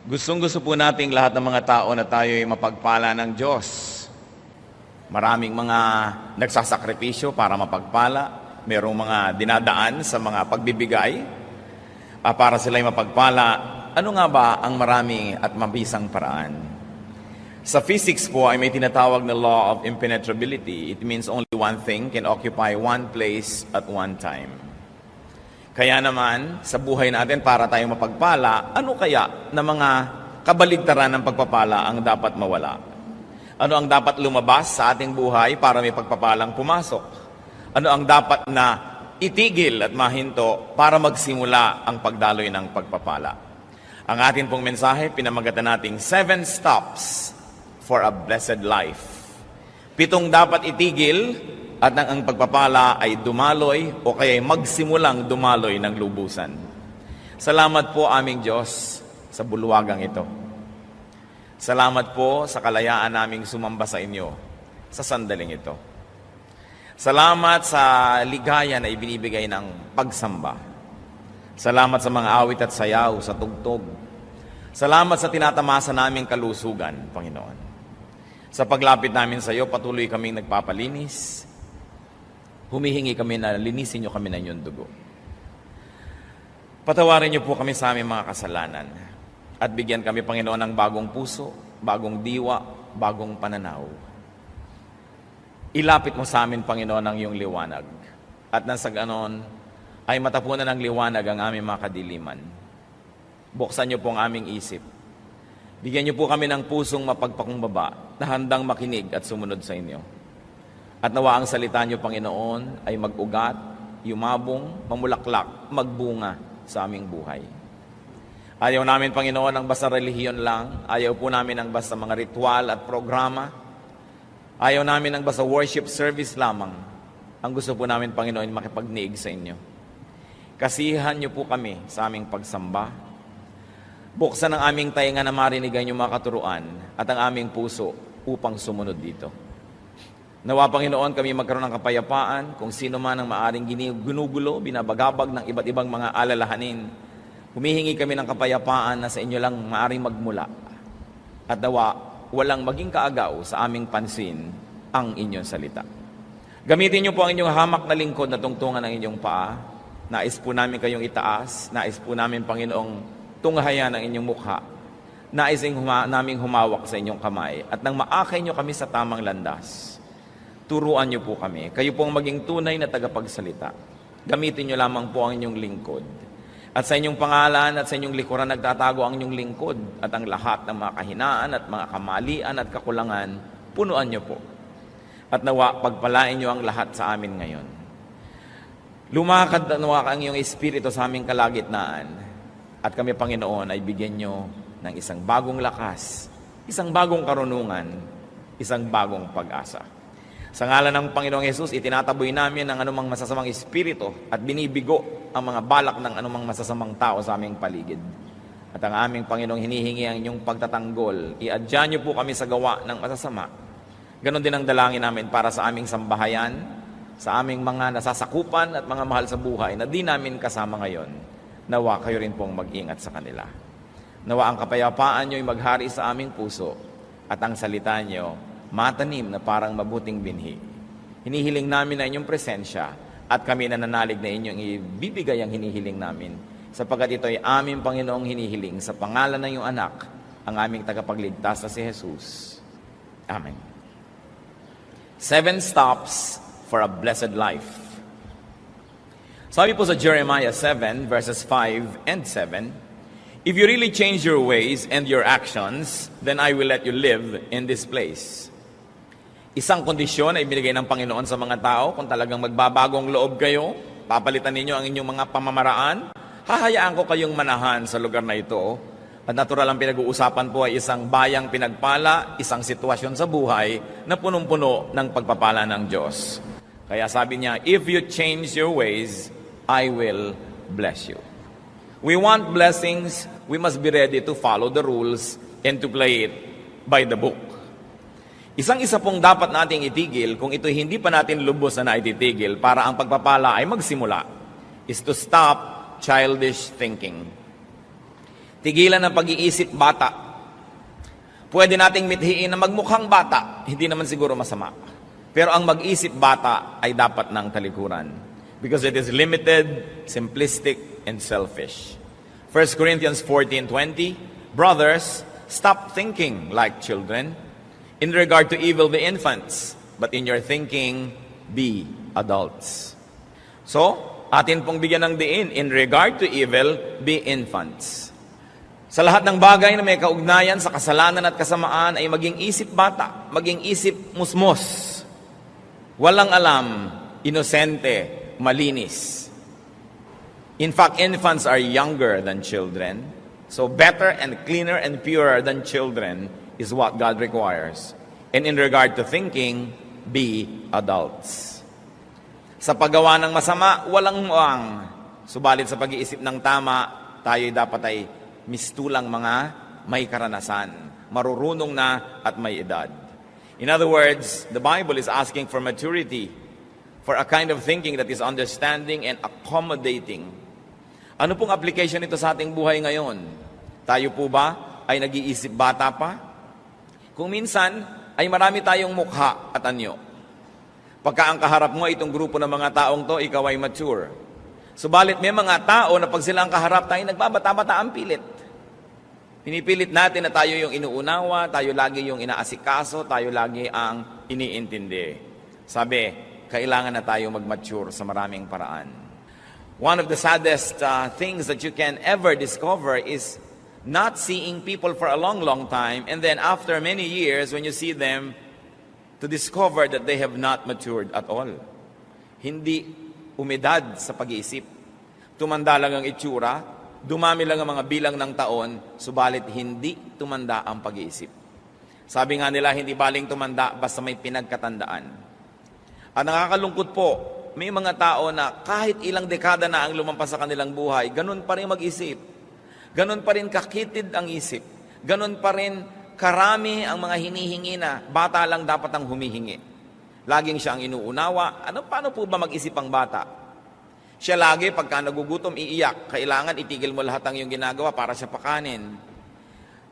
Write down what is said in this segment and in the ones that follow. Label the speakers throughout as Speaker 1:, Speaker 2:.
Speaker 1: Gustong-gusto po nating lahat ng mga tao na tayo ay mapagpala ng Diyos. Maraming mga nagsasakripisyo para mapagpala. Merong mga dinadaan sa mga pagbibigay para sila'y mapagpala. Ano nga ba ang maraming at mabisang paraan? Sa physics po ay may tinatawag na law of impenetrability. It means only one thing can occupy one place at one time. Kaya naman, sa buhay natin para tayong mapagpala, ano kaya na mga kabaligtaran ng pagpapala ang dapat mawala? Ano ang dapat lumabas sa ating buhay para may pagpapalang pumasok? Ano ang dapat na itigil at mahinto para magsimula ang pagdaloy ng pagpapala? Ang atin pong mensahe, pinamagatan nating 7 steps for a blessed life. 7 dapat itigil at ang pagpapala ay dumaloy o kaya magsimulang dumaloy ng lubusan. Salamat po aming Diyos sa bulwagang ito. Salamat po sa kalayaan naming sumamba sa inyo sa sandaling ito. Salamat sa ligaya na ibinibigay ng pagsamba. Salamat sa mga awit at sayaw, sa tugtog. Salamat sa tinatamasa naming kalusugan, Panginoon. Sa paglapit namin sa iyo, patuloy kaming nagpapalinis. Humihingi kami na linisin niyo kami ng inyong dugo. Patawarin niyo po kami sa aming mga kasalanan at bigyan kami, Panginoon, ng bagong puso, bagong diwa, bagong pananaw. Ilapit mo sa amin, Panginoon, ang iyong liwanag at nang sa ganon ay matapunan ng liwanag ang aming mga kadiliman. Buksan niyo po ang aming isip. Bigyan niyo po kami ng pusong mapagpakumbaba na handang makinig at sumunod sa inyo. At nawa ang salita niyo, Panginoon, ay mag-ugat, yumabong, mamulaklak, magbunga sa aming buhay. Ayaw namin, Panginoon, ang basta relihiyon lang. Ayaw po namin ang basta mga ritual at programa. Ayaw namin ang basta worship service lamang. Ang gusto po namin, Panginoon, makipagniig sa inyo. Kasihan niyo po kami sa aming pagsamba. Buksan ang aming tainga na marinig ang inyong mga katuruan at ang aming puso upang sumunod dito. Nawa, Panginoon, kami magkaroon ng kapayapaan kung sino man ang maaring ginugulo, binabagabag ng iba't ibang mga alalahanin. Humihingi kami ng kapayapaan na sa inyo lang maaring magmula. At nawa, walang maging kaagaw sa aming pansin ang inyong salita. Gamitin niyo po ang inyong hamak na lingkod na tungtungan ng inyong paa. Nais po namin kayong itaas. Nais po namin, Panginoong, tunghayan ang inyong mukha. Nais naming humawak sa inyong kamay. At nang maakay niyo kami sa tamang landas, turuan niyo po kami. Kayo pong maging tunay na tagapagsalita. Gamitin niyo lamang po ang inyong lingkod. At sa inyong pangalan at sa inyong likuran nagtatago ang inyong lingkod. At ang lahat ng mga kahinaan at mga kamalian at kakulangan, punuan niyo po. At nawa, pagpalain niyo ang lahat sa amin ngayon. Lumakad nawa ang iyong espiritu sa aming kalagitnaan. At kami, Panginoon, ay bigyan niyo ng isang bagong lakas, isang bagong karunungan, isang bagong pag-asa. Sa ngalan ng Panginoong Hesus, itinataboy namin ang anumang masasamang espiritu at binibigo ang mga balak ng anumang masasamang tao sa aming paligid. At ang aming Panginoong hinihingi ang inyong pagtatanggol. Iadya niyo po kami sa gawa ng masasama. Ganon din ang dalangin namin para sa aming sambahayan, sa aming mga nasasakupan at mga mahal sa buhay na di namin kasama ngayon. Nawa kayo rin pong mag-ingat sa kanila. Nawa ang kapayapaan niyo'y maghari sa aming puso at ang salita niyo matanim na parang mabuting binhi. Hinihiling namin na inyong presensya at kami nananalig na inyong ibibigay ang hinihiling namin sapagkat ito ay aming Panginoong hinihiling sa pangalan ng iyong anak, ang aming tagapagligtas na si Jesus. Amen. 7 steps for a blessed life. Sabi po sa Jeremiah 7 verses 5 and 7, "If you really change your ways and your actions, then I will let you live in this place." Isang kondisyon ay binigay ng Panginoon sa mga tao. Kung talagang magbabagong loob kayo, papalitan ninyo ang inyong mga pamamaraan, hahayaan ko kayong manahan sa lugar na ito. At natural ang pinag-uusapan po ay isang bayang pinagpala, isang sitwasyon sa buhay na punong-puno ng pagpapala ng Diyos. Kaya sabi niya, "If you change your ways, I will bless you." We want blessings, we must be ready to follow the rules and to play it by the book. Isang-isa pong dapat nating itigil kung ito hindi pa natin lubos na naititigil para ang pagpapala ay magsimula is to stop childish thinking. Tigilan ang pag-iisip bata. Pwede nating mithiin na magmukhang bata, hindi naman siguro masama. Pero ang mag-isip bata ay dapat ng talikuran. Because it is limited, simplistic, and selfish. 1 Corinthians 14:20, Brothers, stop thinking like children. In regard to evil, be infants. But in your thinking, be adults. So, atin pong bigyan ng diin. In regard to evil, be infants. Sa lahat ng bagay na may kaugnayan sa kasalanan at kasamaan ay maging isip bata, maging isip musmos. Walang alam, inosente, malinis. In fact, infants are younger than children. So better and cleaner and purer than children is what God requires. And in regard to thinking, be adults. Sa paggawa ng masama, walang muang. Subalit sa pag-iisip ng tama, tayo dapat ay mistulang mga may karanasan, marurunong na at may edad. In other words, the Bible is asking for maturity, for a kind of thinking that is understanding and accommodating. Ano pong application nito sa ating buhay ngayon? Tayo po ba ay nag-iisip bata pa? Kung minsan, ay marami tayong mukha at anyo. Pagka ang kaharap mo itong grupo ng mga taong to, ikaw ay mature. Subalit may mga tao na pag sila ang kaharap tayo, nagbabata-bata ang pilit. Pinipilit natin na tayo yung inuunawa, tayo lagi yung inaasikaso, tayo lagi ang iniintindi. Sabi, kailangan na tayo mag-mature sa maraming paraan. One of the saddest things that you can ever discover is not seeing people for a long, long time, and then after many years, when you see them, to discover that they have not matured at all. Hindi umidad sa pag-iisip. Tumanda lang ang itsura, dumami lang ang mga bilang ng taon, subalit hindi tumanda ang pag-iisip. Sabi nga nila, hindi baling tumanda basta may pinagkatandaan. Ang nakakalungkot po, may mga tao na kahit ilang dekada na ang lumampas sa kanilang buhay, ganun pa rin mag-isip. Ganun pa rin kakitid ang isip. Ganun pa rin karami ang mga hinihingi na bata lang dapat ang humihingi. Laging siya ang inuunawa. Paano po ba mag-isip ang bata? Siya lagi, pagka nagugutom, iiyak. Kailangan itigil mo lahat ng iyong ginagawa para siya pakanin.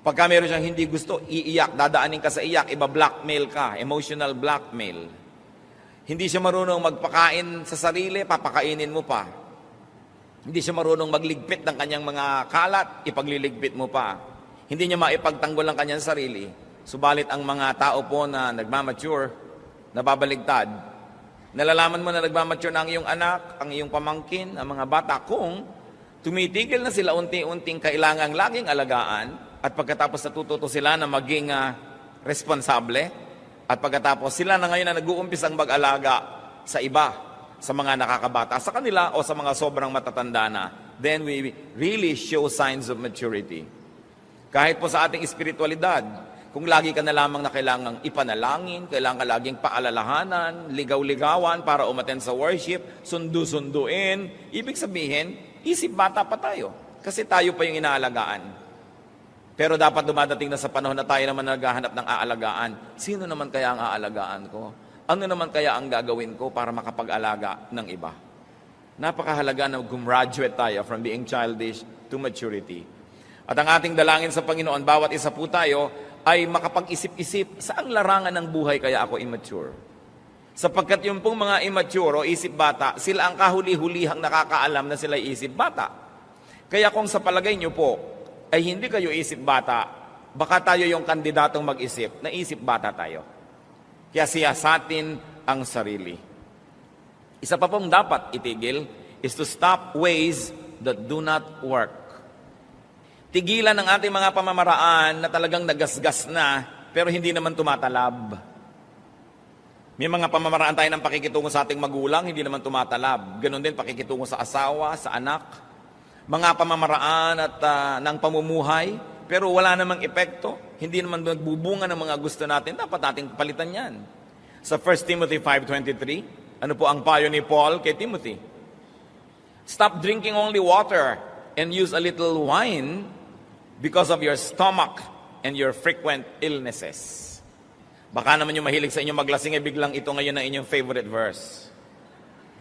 Speaker 1: Pagka meron siyang hindi gusto, iiyak. Dadaanin ka sa iyak, iba-blackmail ka. Emotional blackmail. Hindi siya marunong magpakain sa sarili, papakainin mo pa. Hindi siya marunong magligpit ng kanyang mga kalat, ipagliligpit mo pa. Hindi niya maipagtanggol ang kanyang sarili. Subalit ang mga tao po na nagmamature, nababaligtad, nalalaman mo na nagmamature na ang iyong anak, ang iyong pamangkin, ang mga bata, kung tumitigil na sila unti-unting kailangang laging alagaan, at pagkatapos natututo sila na maging responsable, at pagkatapos sila na ngayon na nag-uumpisang mag-alaga sa iba, sa mga nakakabata, sa kanila o sa mga sobrang matatanda na, then we really show signs of maturity. Kahit po sa ating espiritualidad, kung lagi ka na lamang na kailangang ipanalangin, kailangan ka laging paalalahanan, ligaw-ligawan para umattend sa worship, sundu-sunduin, ibig sabihin, isip bata pa tayo. Kasi tayo pa yung inaalagaan. Pero dapat dumadating na sa panahon na tayo naman naghahanap ng aalagaan. Sino naman kaya ang aalagaan ko? Ano naman kaya ang gagawin ko para makapag-alaga ng iba? Napakahalaga na gumraduate tayo from being childish to maturity. At ang ating dalangin sa Panginoon, bawat isa po tayo ay makapag-isip-isip, saang larangan ng buhay kaya ako immature? Sapagkat yung pong mga immature o isip bata, sila ang kahuli-hulihang nakakaalam na sila isip bata. Kaya kung sa palagay nyo po, ay hindi kayo isip bata, baka tayo yung kandidatong mag-isip na isip bata tayo. Kaya siyasatin ang sarili. Isa pa pong dapat itigil is to stop ways that do not work. Tigilan ng ating mga pamamaraan na talagang nagasgas na pero hindi naman tumatalab. May mga pamamaraan tayo ng pakikitungo sa ating magulang, hindi naman tumatalab. Ganon din pakikitungo sa asawa, sa anak. Mga pamamaraan at ng pamumuhay, pero wala namang epekto. Hindi naman nagbubunga ng mga gusto natin. Dapat nating palitan yan. Sa 1 Timothy 5:23, ano po ang payo ni Paul kay Timothy? Stop drinking only water and use a little wine because of your stomach and your frequent illnesses. Baka naman yung mahilig sa inyo maglasing, biglang ito ngayon ang inyong favorite verse.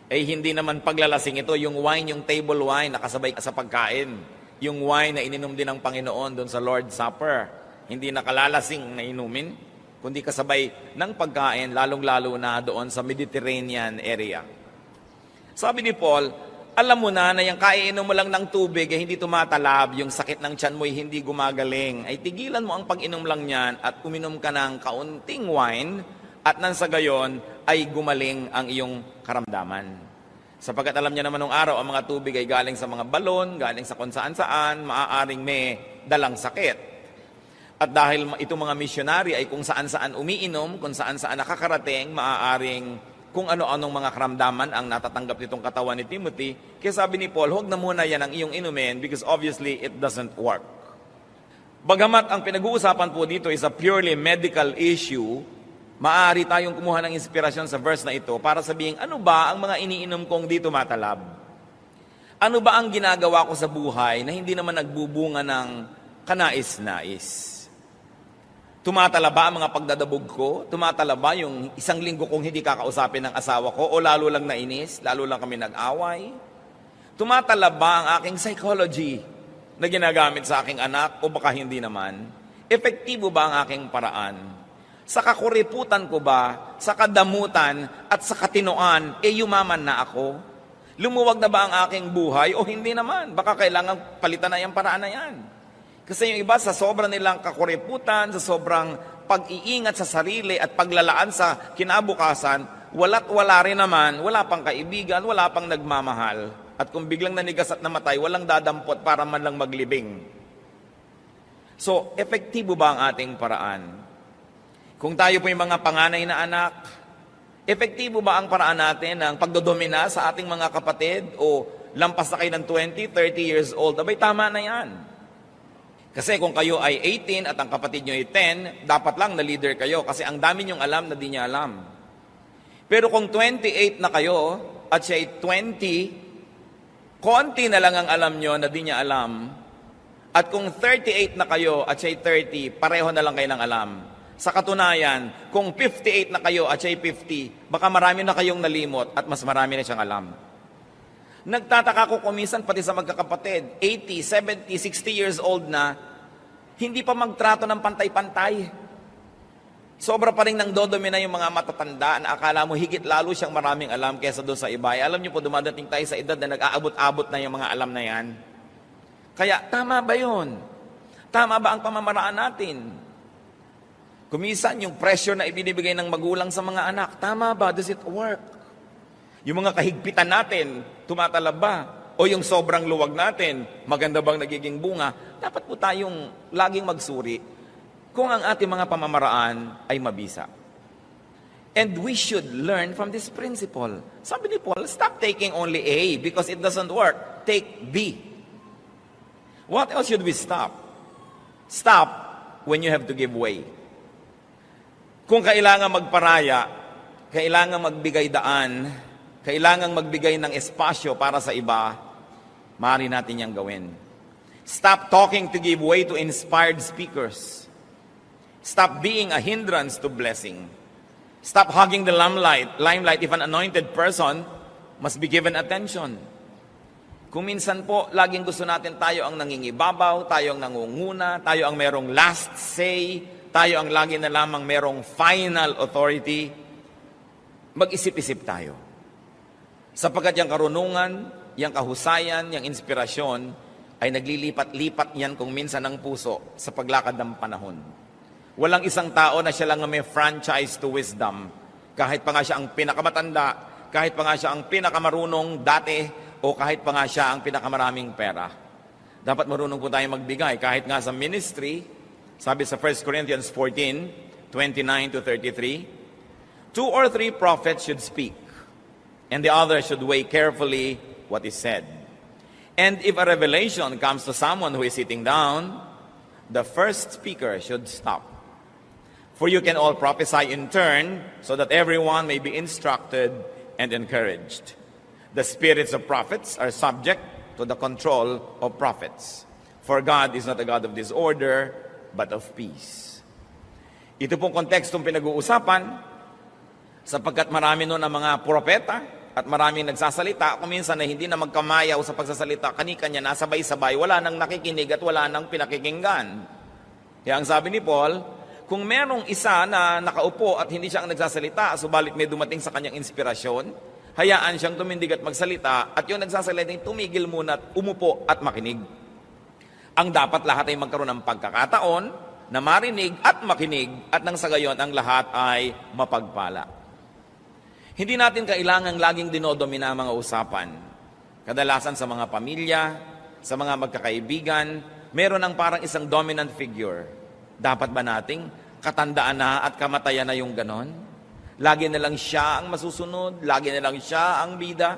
Speaker 1: Hindi naman paglalasing ito, yung wine, yung table wine, nakasabay sa pagkain. yung wine na ininom din ng Panginoon doon sa Lord's Supper. Hindi nakalalasing na inumin, kundi kasabay ng pagkain, lalong-lalo na doon sa Mediterranean area. Sabi ni Paul, alam mo na yung kaiinom mo lang ng tubig ay hindi tumatalab, yung sakit ng tiyan mo ay hindi gumagaling, ay tigilan mo ang pag-inom lang niyan at uminom ka ng kaunting wine at nang sa gayon ay gumaling ang iyong karamdaman. Sapagkat alam niya naman nung araw, ang mga tubig ay galing sa mga balon, galing sa kung saan-saan, maaaring may dalang sakit. At dahil itong mga misyonary ay kung saan-saan umiinom, kung saan-saan nakakarating, maaaring kung ano-anong mga karamdaman ang natatanggap nitong katawan ni Timothy. Kaya sabi ni Paul, huwag na muna yan ang iyong inumin because obviously it doesn't work. Bagamat ang pinag-uusapan po dito is a purely medical issue, maaari tayong kumuha ng inspirasyon sa verse na ito para sabihin, ano ba ang mga iniinom kong dito matalab? Ano ba ang ginagawa ko sa buhay na hindi naman nagbubunga ng kanais-nais? Tumatala ba ang mga pagdadabog ko? Tumatala ba yung isang linggo kong hindi kakausapin ng asawa ko o lalo lang nainis, lalo lang kami nag-away? Tumatala ba ang aking psychology na ginagamit sa aking anak o baka hindi naman? Epektibo ba ang aking paraan? Sa kakuriputan ko ba, sa kadamutan at sa katinoan, yumaman na ako? Lumuwag na ba ang aking buhay o hindi naman? Baka kailangan palitan na yung paraan na yan. Kasi yung iba sa sobrang nilang kakuriputan, sa sobrang pag-iingat sa sarili at paglalaan sa kinabukasan, wala't wala rin naman, wala pang kaibigan, wala pang nagmamahal. At kung biglang nanigas at namatay, walang dadampot para man lang maglibing. So, epektibo ba ang ating paraan? Kung tayo po yung mga panganay na anak, epektibo ba ang paraan natin ng pagdodomina sa ating mga kapatid o lampas na kayo ng 20, 30 years old? Abay, tama na yan. Kasi kung kayo ay 18 at ang kapatid nyo ay 10, dapat lang na leader kayo kasi ang dami nyong alam na di niya alam. Pero kung 28 na kayo at siya ay 20, konti na lang ang alam nyo na di niya alam. At kung 38 na kayo at siya ay 30, pareho na lang kayo ng alam. Sa katunayan, kung 58 na kayo at siya ay 50, baka marami na kayong nalimot at mas marami na siyang alam. Nagtataka ko kumisan pati sa magkakapatid, 80, 70, 60 years old na, hindi pa magtrato ng pantay-pantay. Sobra pa rin nang dodomina yung mga matatanda na akala mo higit lalo siyang maraming alam kaysa doon sa iba. Alam niyo po, dumadating tayo sa edad na nag-aabot-abot na yung mga alam na yan. Kaya, tama ba yun? Tama ba ang pamamaraan natin? Kumisan yung pressure na ibinibigay ng magulang sa mga anak, tama ba? Does it work? Yung mga kahigpitan natin, tumatalab ba? O yung sobrang luwag natin, maganda bang nagiging bunga? Dapat po tayong laging magsuri kung ang ating mga pamamaraan ay mabisa. And we should learn from this principle. Sabi ni Paul, stop taking only A because it doesn't work. Take B. What else should we stop? Stop when you have to give way. Kung kailangan magparaya, kailangan magbigay daan, kailangang magbigay ng espasyo para sa iba, maaari natin yang gawin. Stop talking to give way to inspired speakers. Stop being a hindrance to blessing. Stop hogging the limelight if an anointed person must be given attention. Kung minsan po, laging gusto natin tayo ang nangingibabaw, tayo ang nangunguna, tayo ang merong last say, tayo ang lagi na lamang merong final authority, mag-isip-isip tayo. Sapagkat yung karunungan, yung kahusayan, yung inspirasyon, ay naglilipat-lipat yan kung minsan ng puso sa paglakad ng panahon. Walang isang tao na siya lang may franchise to wisdom. Kahit pa nga siya ang pinakamatanda, kahit pa nga siya ang pinakamarunong dati, o kahit pa nga siya ang pinakamaraming pera. Dapat marunong po tayo magbigay. Kahit nga sa ministry, sabi sa 1 Corinthians 14:29-33, 2 or 3 prophets should speak, and the other should weigh carefully what is said. And if a revelation comes to someone who is sitting down, the first speaker should stop. For you can all prophesy in turn, so that everyone may be instructed and encouraged. The spirits of prophets are subject to the control of prophets. For God is not a God of disorder, but of peace. Ito pong kontekstong pinag-uusapan, sapagkat marami noon ang mga propeta, at maraming nagsasalita, kung minsan na hindi na magkamayaw sa pagsasalita, kani-kanya nasabay-sabay, wala nang nakikinig at wala nang pinakikinggan. Kaya ang sabi ni Paul, kung merong isa na nakaupo at hindi siya ang nagsasalita, subalit may dumating sa kanyang inspirasyon, hayaan siyang tumindig at magsalita, at yung nagsasalita tumigil muna at umupo at makinig. Ang dapat lahat ay magkaroon ng pagkakataon na marinig at makinig, at nang sa gayon ang lahat ay mapagpala. Hindi natin kailangang laging dinodomina ang mga usapan. Kadalasan sa mga pamilya, sa mga magkakaibigan, meron ang parang isang dominant figure. Dapat ba nating katandaan na at kamatayan na yung ganon? Lagi na lang siya ang masusunod, lagi na lang siya ang bida.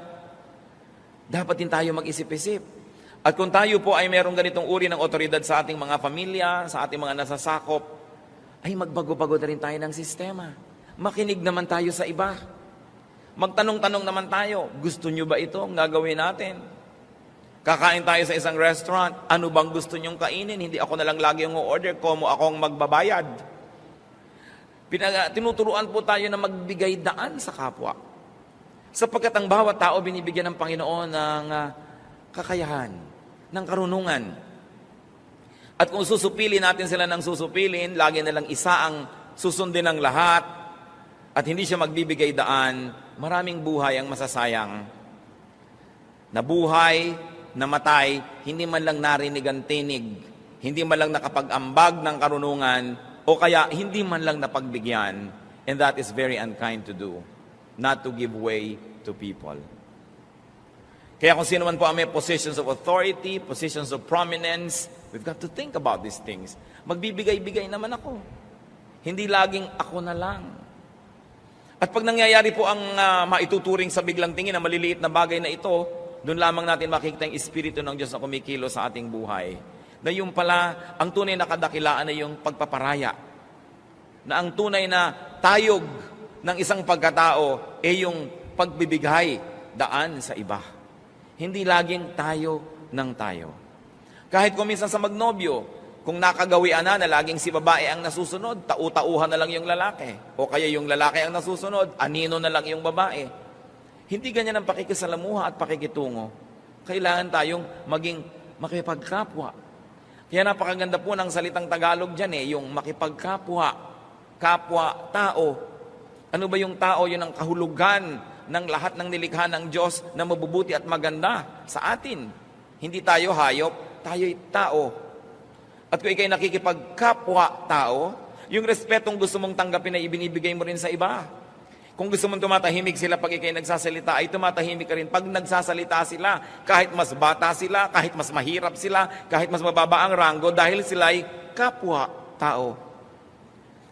Speaker 1: Dapat din tayo mag-isip-isip. At kung tayo po ay merong ganitong uri ng otoridad sa ating mga pamilya, sa ating mga nasasakop, ay magbago-bago na rin tayo ng sistema. Makinig naman tayo sa iba. Magtanong-tanong naman tayo, gusto nyo ba ito ang gagawin natin? Kakain tayo sa isang restaurant, ano bang gusto nyong kainin? Hindi ako na lang lagi yung order ko, mo akong magbabayad. Tinuturuan po tayo na magbigay daan sa kapwa. Sapagkat ang bawat tao binibigyan ng Panginoon ng kakayahan, ng karunungan. At kung susupilin natin sila ng susupilin, lagi na lang isa ang susundin ng lahat, at hindi siya magbibigay daan, maraming buhay ang masasayang. Nabuhay, namatay, hindi man lang narinig ang tinig, hindi man lang nakapag-ambag ng karunungan, o kaya hindi man lang napagbigyan. And that is very unkind to do, not to give way to people. Kaya kung sino man po ang may positions of authority, positions of prominence, we've got to think about these things. Magbibigay-bigay naman ako. Hindi laging ako na lang. At pag nangyayari po ang maituturing sa biglang tingin na maliliit na bagay na ito, doon lamang natin makikita yung Espiritu ng Diyos na kumikilo sa ating buhay. Na yung pala, ang tunay na kadakilaan ay yung pagpaparaya. Na ang tunay na tayog ng isang pagkatao ay yung pagbibigay daan sa iba. Hindi laging tayo ng tayo. Kahit kung minsan sa magnobyo, kung nakagawian na laging si babae ang nasusunod, tau-tauhan na lang yung lalaki. O kaya yung lalaki ang nasusunod, anino na lang yung babae. Hindi ganyan ang pakikisalamuha at pakikitungo. Kailangan tayong maging makipagkapwa. Kaya napakaganda po ng salitang Tagalog dyan yung makipagkapwa, kapwa-tao. Ano ba yung tao? Yun ang kahulugan ng lahat ng nilikha ng Diyos na mabubuti at maganda sa atin. Hindi tayo hayop, tayo'y tao. At kung ikay nakikipagkapwa-tao, yung respetong gusto mong tanggapin ay ibinibigay mo rin sa iba. Kung gusto mong tumatahimik sila pag ikay nagsasalita, ay tumatahimik ka rin pag nagsasalita sila. Kahit mas bata sila, kahit mas mahirap sila, kahit mas mababa ang ranggo, dahil sila ay kapwa-tao.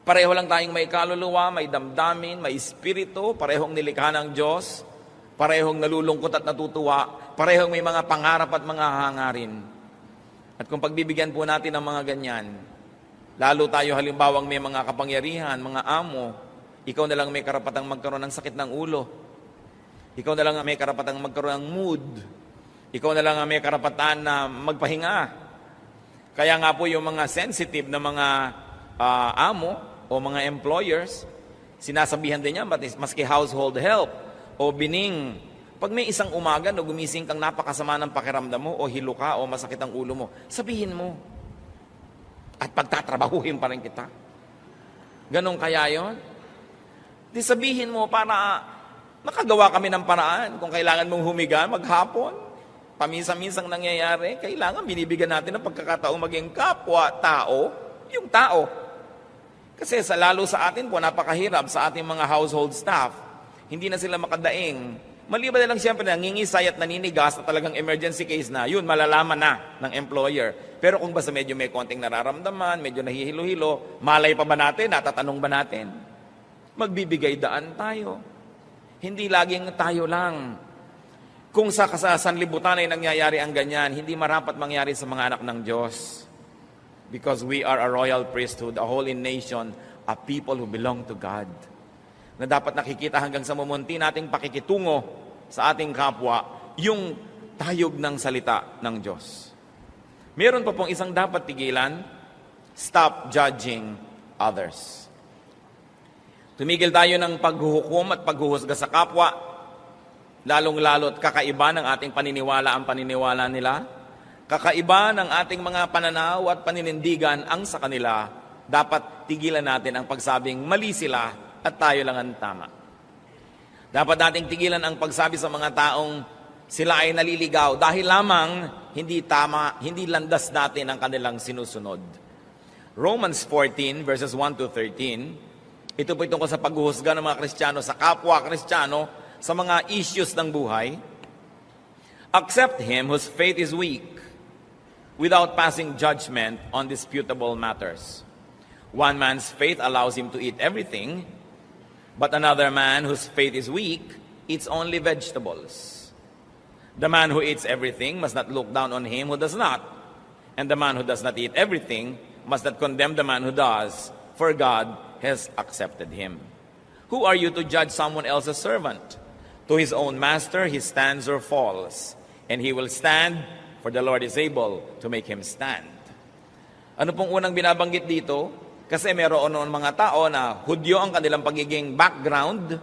Speaker 1: Pareho lang tayong may kaluluwa, may damdamin, may espiritu, parehong nilikha ng Diyos, parehong nalulungkot at natutuwa, parehong may mga pangarap at mga hangarin. At kung pagbibigyan po natin ng mga ganyan, lalo tayo halimbawang may mga kapangyarihan, mga amo, ikaw na lang may karapatang magkaroon ng sakit ng ulo. Ikaw na lang may karapatang magkaroon ng mood. Ikaw na lang may karapatan na magpahinga. Kaya nga po yung mga sensitive na mga amo o mga employers, sinasabihan din niya, maski household help o bining, pag may isang umaga no gumising kang napakasama ng pakiramdam mo o hilo ka o masakit ang ulo mo, sabihin mo. At pagtatrabahuhin pa rin kita. Ganon kaya yon? Di sabihin mo para makagawa kami ng paraan. Kung kailangan mong humiga, maghapon. Paminsan-minsang nangyayari, kailangan binibigyan natin ng pagkakataong maging kapwa-tao, yung tao. Kasi lalo sa atin po, napakahirap sa ating mga household staff. Hindi na sila makadaing. Maliban na lang siyempre nangingisay at naninigas na talagang emergency case na, yun, malalaman na ng employer. Pero kung basta medyo may konting nararamdaman, medyo nahihilo-hilo, malay pa ba natin, natatanong ba natin? Magbibigay daan tayo. Hindi laging tayo lang. Kung sa sanlibutan ay nangyayari ang ganyan, hindi marapat mangyari sa mga anak ng Diyos. Because we are a royal priesthood, a holy nation, a people who belong to God. Na dapat nakikita hanggang sa mumunti nating pakikitungo sa ating kapwa, yung tayog ng salita ng Diyos. Meron pa pong isang dapat tigilan, stop judging others. Tumigil tayo ng paghuhukom at paghuhusga sa kapwa. lalong-lalo't kakaiba ng ating paniniwala ang paniniwala nila, kakaiba ng ating mga pananaw at paninindigan ang sa kanila, dapat tigilan natin ang pagsabing mali sila at tayo lang ang tama. Dapat nating tigilan ang pagsabi sa mga taong sila ay naliligaw dahil lamang hindi tama, hindi landas natin ang kanilang sinusunod. Romans 14 verses 1 to 13, ito po tungkol sa paghuhusga ng mga Kristiyano sa kapwa Kristiyano sa mga issues ng buhay. Accept him whose faith is weak without passing judgment on disputable matters. One man's faith allows him to eat everything, but another man whose faith is weak eats only vegetables. The man who eats everything must not look down on him who does not, and the man who does not eat everything must not condemn the man who does, for God has accepted him. Who are you to judge someone else's servant? To his own master he stands or falls, and he will stand, for the Lord is able to make him stand. Ano pong unang binabanggit dito? Kasi meron noon mga tao na Hudyo ang kanilang pagiging background.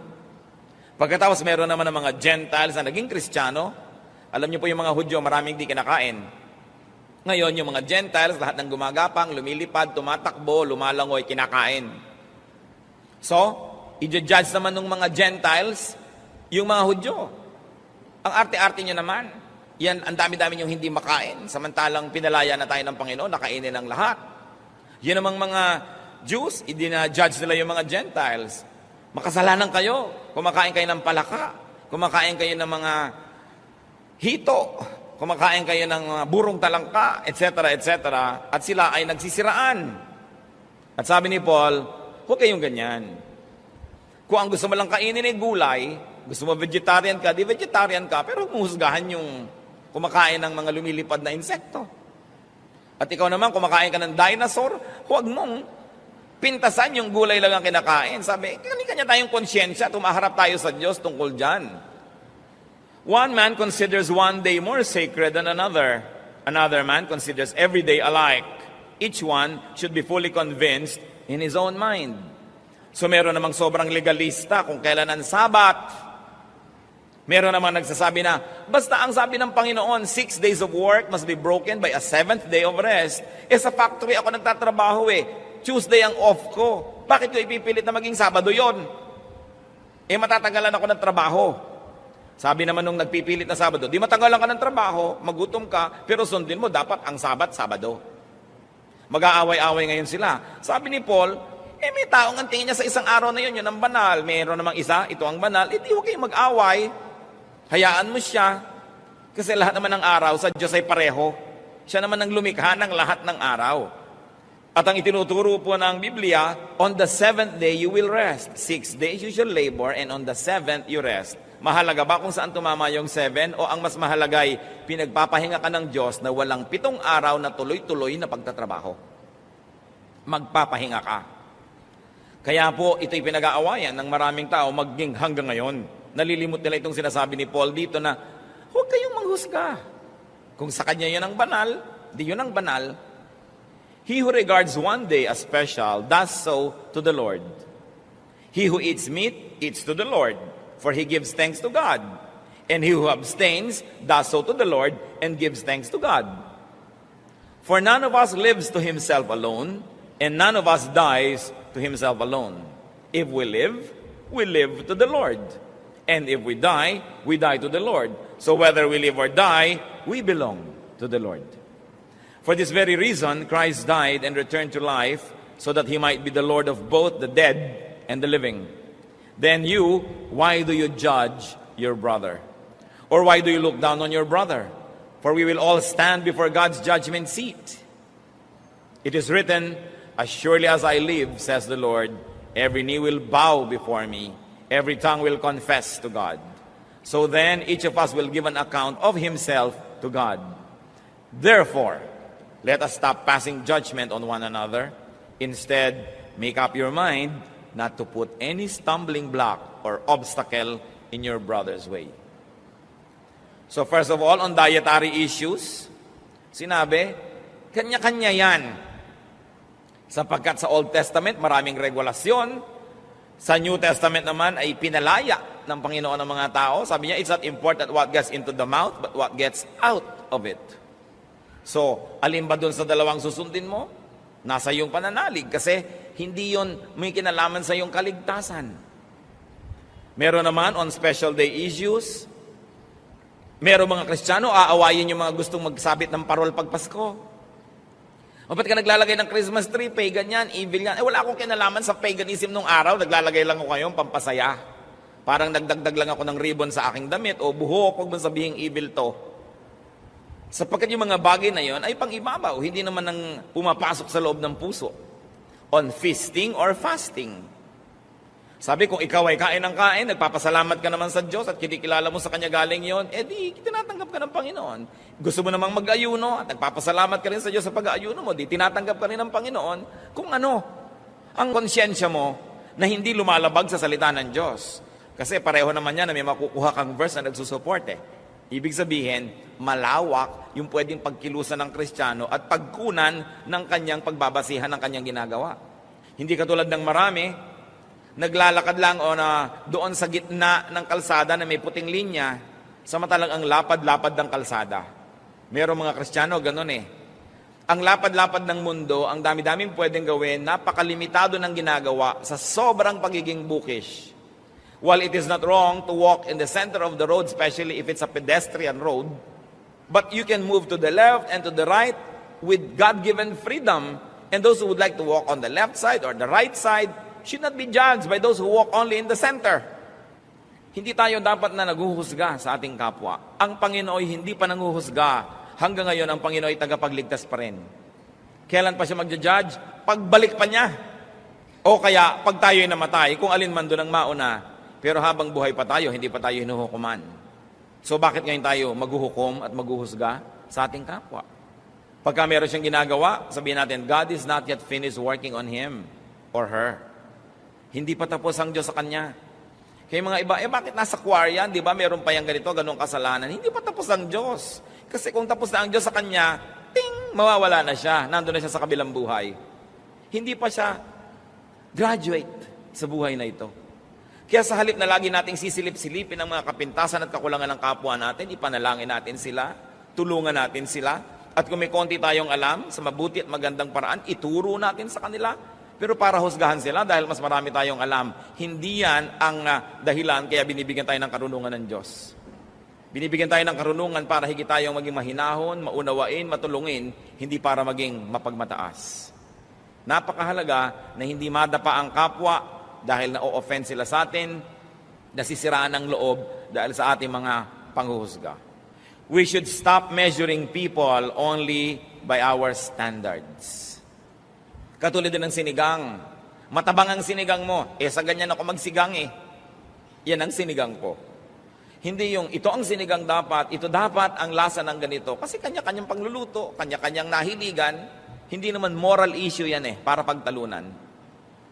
Speaker 1: Pagkatapos meron naman ng mga Gentiles na naging Kristiyano. Alam niyo po yung mga Hudyo, maraming di kinakain. Ngayon, yung mga Gentiles, lahat ng gumagapang, lumilipad, tumatakbo, lumalangoy, kinakain. So, i-judge naman ng mga Gentiles yung mga Hudyo. Ang arte-arte nyo naman. Yan, ang dami-dami yung hindi makain. Samantalang pinalaya na tayo ng Panginoon, nakainin ng lahat. Yan namang mga Jews, i-judge nila yung mga Gentiles. Makasalanan kayo. Kumakain kayo ng palaka. Kumakain kayo ng mga hito. Kumakain kayo ng mga burong talangka, etc., etc. At sila ay nagsisiraan. At sabi ni Paul, huwag kayong ganyan. Kung ang gusto mo lang kainin ay gulay, gusto mo vegetarian ka, di vegetarian ka, pero humusgahan yung kumakain ng mga lumilipad na insekto. At ikaw naman, kumakain ka ng dinosaur, huwag mong pintasan yung gulay lang ang kinakain. Sabi, kanya-kanya tayong konsyensya, tumaharap tayo sa Diyos tungkol dyan. One man considers one day more sacred than another. Another man considers every day alike. Each one should be fully convinced in his own mind. So meron namang sobrang legalista kung kailan ang Sabat. Meron namang nagsasabi na, basta ang sabi ng Panginoon, 6 days of work must be broken by a 7th day of rest. Sa factory ako nagtatrabaho Tuesday ang off ko. Bakit ko ipipilit na maging Sabado yon? Matatagalan ako ng trabaho. Sabi naman nung nagpipilit na Sabado, di matagalan ka ng trabaho, magutom ka, pero sundin mo dapat ang Sabado. Mag-aaway-away ngayon sila. Sabi ni Paul, may taong ang tingin niya sa isang araw na yun ang banal. Mayroon namang isa, ito ang banal. Di huwag kayong mag-away. Hayaan mo siya. Kasi lahat naman ng araw sa Diyos ay pareho. Siya naman ang lumikha ng lahat ng araw. At ang itinuturo po ng Biblia, on the 7th day you will rest. 6 days you shall labor, and on the 7th you rest. Mahalaga ba kung saan tumama yung 7? O ang mas mahalagay, pinagpapahinga ka ng Diyos na walang 7 araw na tuloy-tuloy na pagtatrabaho. Magpapahinga ka. Kaya po, ito'y pinag-aawayan ng maraming tao maging hanggang ngayon. Nalilimot nila itong sinasabi ni Paul dito na, huwag kayong manghusga. Kung sa kanya yun ang banal, di yun ang banal. He who regards one day as special does so to the Lord. He who eats meat eats to the Lord, for he gives thanks to God. And he who abstains does so to the Lord and gives thanks to God. For none of us lives to himself alone, and none of us dies to himself alone. If we live to the Lord. And if we die to the Lord. So whether we live or die, we belong to the Lord. For this very reason, Christ died and returned to life, so that he might be the Lord of both the dead and the living. Then you, why do you judge your brother? Or why do you look down on your brother? For we will all stand before God's judgment seat. It is written, as surely as I live, says the Lord, every knee will bow before me, every tongue will confess to God. So then each of us will give an account of himself to God. Therefore, let us stop passing judgment on one another. Instead, make up your mind not to put any stumbling block or obstacle in your brother's way. So first of all, on dietary issues, sinabi, kanya-kanya yan. Sapagkat sa Old Testament, maraming regulasyon. Sa New Testament naman ay pinalaya ng Panginoon ng mga tao. Sabi niya, it's not important what gets into the mouth, but what gets out of it. So, alin ba dun sa dalawang susundin mo? Nasa iyong pananalig kasi hindi yon may kinalaman sa iyong kaligtasan. Meron naman on special day issues. Meron mga Kristiyano, aawayin yung mga gustong magsabit ng parol pag Pasko. O ba't ka naglalagay ng Christmas tree, pagan yan, evil yan? Wala akong kinalaman sa paganism nung araw, naglalagay lang ako ngayon, pampasaya. Parang nagdagdag lang ako ng ribbon sa aking damit o buhok, huwag mo sabihin evil to. Sapagkat yung mga bagay na yon ay pang-ibabaw, hindi naman nang pumapasok sa loob ng puso. On feasting or fasting. Sabi, kung ikaw ay kain ng kain, nagpapasalamat ka naman sa Diyos at kinikilala mo sa Kanya galing yon, di tinatanggap ka ng Panginoon. Gusto mo namang mag-ayuno at nagpapasalamat ka rin sa Diyos sa pag-aayuno mo, di tinatanggap ka rin ng Panginoon kung ano ang konsyensya mo na hindi lumalabag sa salita ng Diyos. Kasi pareho naman yan na may makukuha kang verse na nagsusupport Ibig sabihin, malawak yung pwedeng pagkilusan ng Kristiyano at pagkunan ng kanyang pagbabasihan ng kanyang ginagawa. Hindi katulad ng marami, naglalakad lang o na doon sa gitna ng kalsada na may puting linya, samantalang ang lapad-lapad ng kalsada. Merong mga Kristiyano, ganun Ang lapad-lapad ng mundo, ang dami-daming pwedeng gawin, napakalimitado ng ginagawa sa sobrang pagiging bookish. While it is not wrong to walk in the center of the road, especially if it's a pedestrian road, but you can move to the left and to the right with God-given freedom. And those who would like to walk on the left side or the right side should not be judged by those who walk only in the center. Hindi tayo dapat na naghuhusga sa ating kapwa. Ang Panginoon hindi pa nanghuhusga. Hanggang ngayon, ang Panginoon ay tagapagligtas pa rin. Kailan pa siya magja-judge? Pagbalik pa niya. O kaya, pag tayo ay namatay, kung alin man doon ang mauna, pero habang buhay pa tayo, hindi pa tayo hinuhukuman. So bakit ngayon tayo maghuhukom at maghuhusga sa ating kapwa? Pagka meron siyang ginagawa, sabihin natin, God is not yet finished working on him or her. Hindi pa tapos ang Diyos sa kanya. Kaya mga iba, bakit nasa choir yan? Di ba meron pa yung ganito, ganong kasalanan? Hindi pa tapos ang Diyos. Kasi kung tapos na ang Diyos sa kanya, ting, mawawala na siya. Nandun na siya sa kabilang buhay. Hindi pa siya graduate sa buhay na ito. Kaya sa halip na lagi nating sisilip-silipin ang mga kapintasan at kakulangan ng kapwa natin, ipanalangin natin sila, tulungan natin sila, at kung may konti tayong alam sa mabuti at magandang paraan, ituro natin sa kanila. Pero para husgahan sila dahil mas marami tayong alam, hindi yan ang dahilan kaya binibigyan tayo ng karunungan ng Diyos. Binibigyan tayo ng karunungan para higit tayong maging mahinahon, maunawain, matulungin, hindi para maging mapagmataas. Napakahalaga na hindi madapa ang kapwa dahil na-o-offend sila sa atin, nasisiraan ang loob dahil sa ating mga panghuhusga. We should stop measuring people only by our standards. Katulad din ng sinigang. Matabang ang sinigang mo. Sa ganyan ako magsigang Yan ang sinigang ko. Hindi yung ito ang sinigang dapat, ito dapat ang lasa ng ganito. Kasi kanya-kanyang pangluluto, kanya-kanyang nahiligan. Hindi naman moral issue yan para pagtalunan.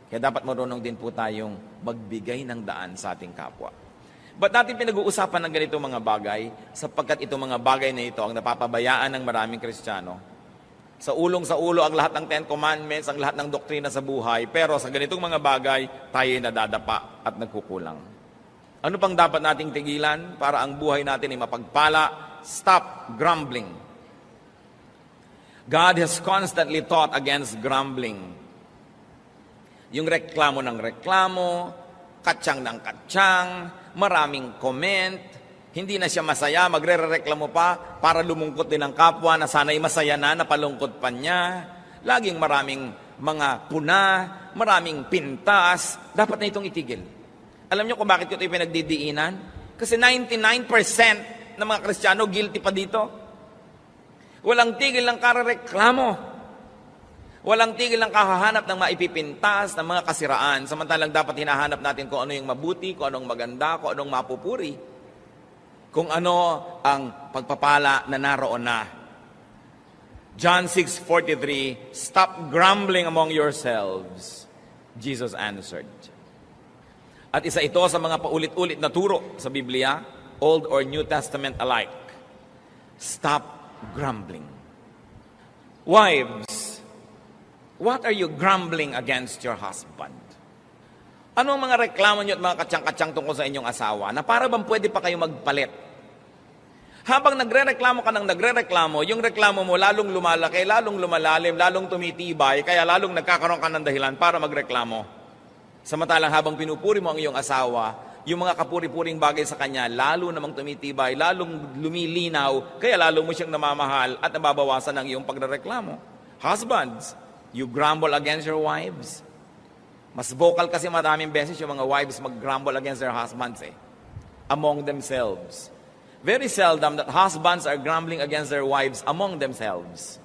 Speaker 1: Kaya dapat marunong din po tayong magbigay ng daan sa ating kapwa. Ba't natin pinag-uusapan ng ganito mga bagay? Sapagkat itong mga bagay na ito ang napapabayaan ng maraming Kristiyano. Sa ulo ang lahat ng Ten Commandments, ang lahat ng doktrina sa buhay, pero sa ganitong mga bagay, tayo nadadapa at nagkukulang. Ano pang dapat nating tigilan para ang buhay natin ay mapagpala? Stop grumbling. God has constantly taught against grumbling. Yung reklamo ng reklamo, katsang ng katsang, maraming comment, hindi na siya masaya, magre-reklamo pa para lumungkot din ang kapwa na sana'y masaya na, napalungkot pa niya. Laging maraming mga puna, maraming pintas. Dapat na itong itigil. Alam niyo kung bakit ito pinagdidiinan? Kasi 99% ng mga Kristiyano guilty pa dito. Walang tigil ng karareklamo. Walang tigil ng kahahanap ng maipipintas, ng mga kasiraan. Samantalang dapat hinahanap natin kung ano yung mabuti, kung anong maganda, kung anong mapupuri. Kung ano ang pagpapala na naroon na. John 6:43, stop grumbling among yourselves, Jesus answered. At isa ito sa mga paulit-ulit na turo sa Biblia, Old or New Testament alike. Stop grumbling. Wives, what are you grumbling against your husband? Ano ang mga reklamo nyo at mga katsang-katsang tungkol sa inyong asawa na para bang pwede pa kayo magpalit? Habang nagre-reklamo ka ng nagre-reklamo, yung reklamo mo lalong lumalaki, lalong lumalalim, lalong tumitibay, kaya lalong nagkakaroon ka ng dahilan para magreklamo. Samantalang habang pinupuri mo ang iyong asawa, yung mga kapuri-puring bagay sa kanya, lalo namang tumitibay, lalong lumilinaw, kaya lalo mo siyang namamahal at nababawasan ang iyong pagrereklamo. Husbands, you grumble against your wives. Mas vocal kasi maraming beses yung mga wives mag-grumble against their husbands among themselves. Very seldom that husbands are grumbling against their wives among themselves.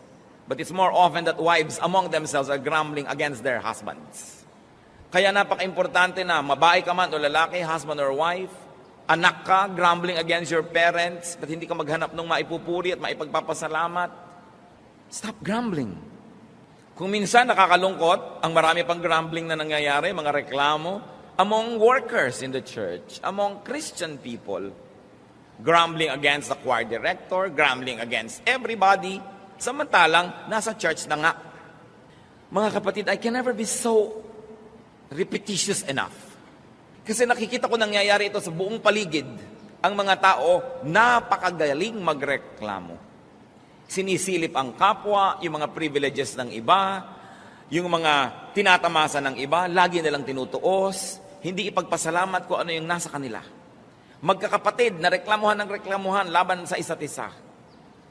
Speaker 1: But it's more often that wives among themselves are grumbling against their husbands. Kaya napaka-importante na mabae ka man o lalaki, husband or wife, anak ka, grumbling against your parents, but hindi ka maghanap ng maipupuri at maipagpapasalamat. Stop grumbling. Kung minsan nakakalungkot, ang marami pang grumbling na nangyayari, mga reklamo, among workers in the church, among Christian people, grumbling against the choir director, grumbling against everybody, samantalang nasa church na nga. Mga kapatid, I can never be so repetitious enough. Kasi nakikita ko nangyayari ito sa buong paligid. Ang mga tao, napakagaling magreklamo. Sinisilip ang kapwa, yung mga privileges ng iba, yung mga tinatamasa ng iba, lagi nilang tinutuos, hindi ipagpasalamat kung ano yung nasa kanila. Magkakapatid na reklamuhan ng reklamuhan laban sa isa't isa.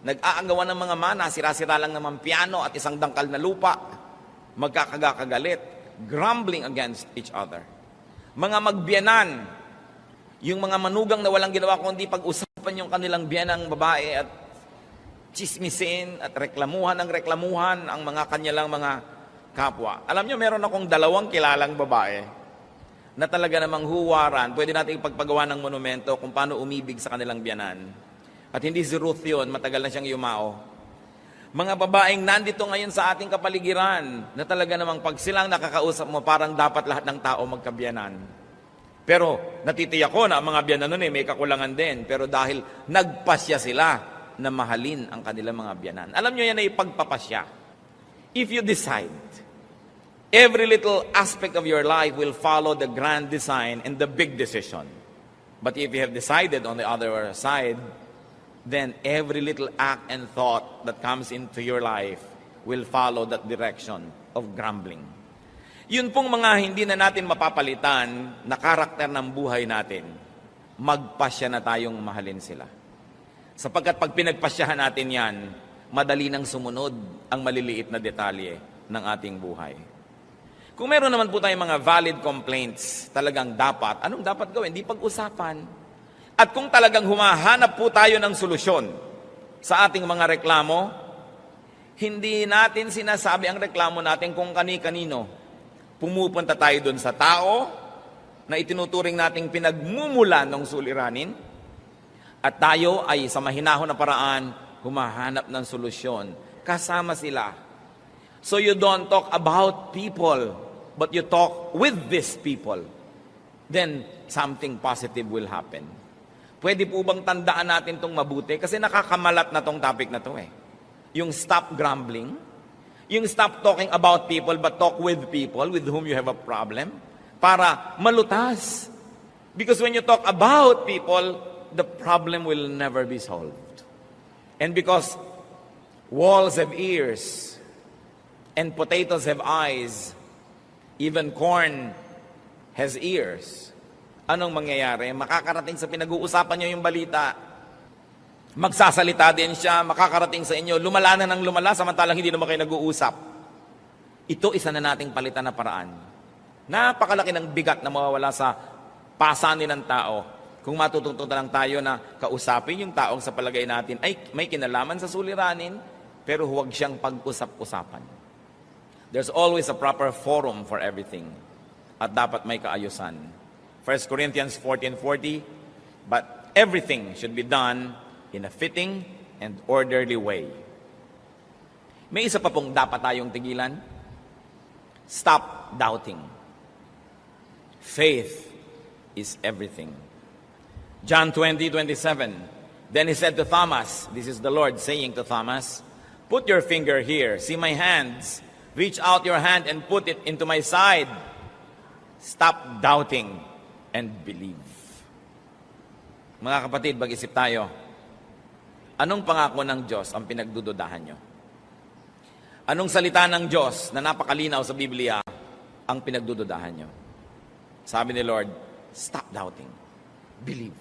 Speaker 1: Nag-aagawan ng mga mana, sira-sira lang naman piano at isang dangkal na lupa. Magkakagagalit, grumbling against each other. Mga magbiyanan, yung mga manugang na walang ginawa kundi pag-usapan yung kanilang biyanang babae at chismisin at reklamuhan ng reklamuhan ang mga kanyalang mga kapwa. Alam nyo, meron akong 2 kilalang babae na talaga namang huwaran, pwede natin ipagpagawa ng monumento kung paano umibig sa kanilang biyanan. At hindi si Ruth yun, matagal na siyang yumao. Mga babaeng nandito ngayon sa ating kapaligiran, na talaga namang pag silang nakakausap mo, parang dapat lahat ng tao magkabiyanan. Pero natitiyak ko na ang mga biyanan nun may kakulangan din. Pero dahil nagpasya sila na mahalin ang kanilang mga biyanan. Alam nyo yan ay pagpapasya. If you decide, every little aspect of your life will follow the grand design and the big decision. But if you have decided on the other side, then every little act and thought that comes into your life will follow that direction of grumbling. Yun pong mga hindi na natin mapapalitan na karakter ng buhay natin, magpasya na tayong mahalin sila. Sapagkat pag pinagpasyahan natin yan, madali nang sumunod ang maliliit na detalye ng ating buhay. Kung meron naman po tayong mga valid complaints, talagang dapat, anong dapat gawin? Hindi pag-usapan. At kung talagang humahanap po tayo ng solusyon sa ating mga reklamo, hindi natin sinasabi ang reklamo natin kung kani-kanino. Pumupunta tayo doon sa tao na itinuturing nating pinagmumulan ng suliranin at tayo ay sa mahinahon na paraan humahanap ng solusyon. Kasama sila. So you don't talk about people, but you talk with these people. Then something positive will happen. Pwede po bang tandaan natin itong mabuti? Kasi nakakamalat na tong topic na to Yung stop grumbling, yung stop talking about people but talk with people with whom you have a problem para malutas. Because when you talk about people, the problem will never be solved. And because walls have ears and potatoes have eyes, even corn has ears. Anong mangyayari? Makakarating sa pinag-uusapan nyo yung balita. Magsasalita din siya, makakarating sa inyo, lumala na ng lumala, samantalang hindi naman kayo nag-uusap. Ito isa na nating palitan na paraan. Napakalaki ng bigat na mawawala sa pasanin ng tao. Kung matututo na lang tayo na kausapin yung taong sa palagay natin ay may kinalaman sa suliranin, pero huwag siyang pag-usap-usapan. There's always a proper forum for everything. At dapat may kaayusan. 1 Corinthians 14:40, but everything should be done in a fitting and orderly way. May isa pa pong dapat tayong tigilan. Stop doubting. Faith is everything. John 20:27. Then he said to Thomas, this is the Lord saying to Thomas, put your finger here, see my hands, reach out your hand and put it into my side. Stop doubting and believe. Mga kapatid, mag-isip tayo. Anong pangako ng Diyos ang pinagdududahan nyo? Anong salita ng Diyos na napakalinaw sa Biblia ang pinagdududahan nyo? Sabi ni Lord, stop doubting. Believe.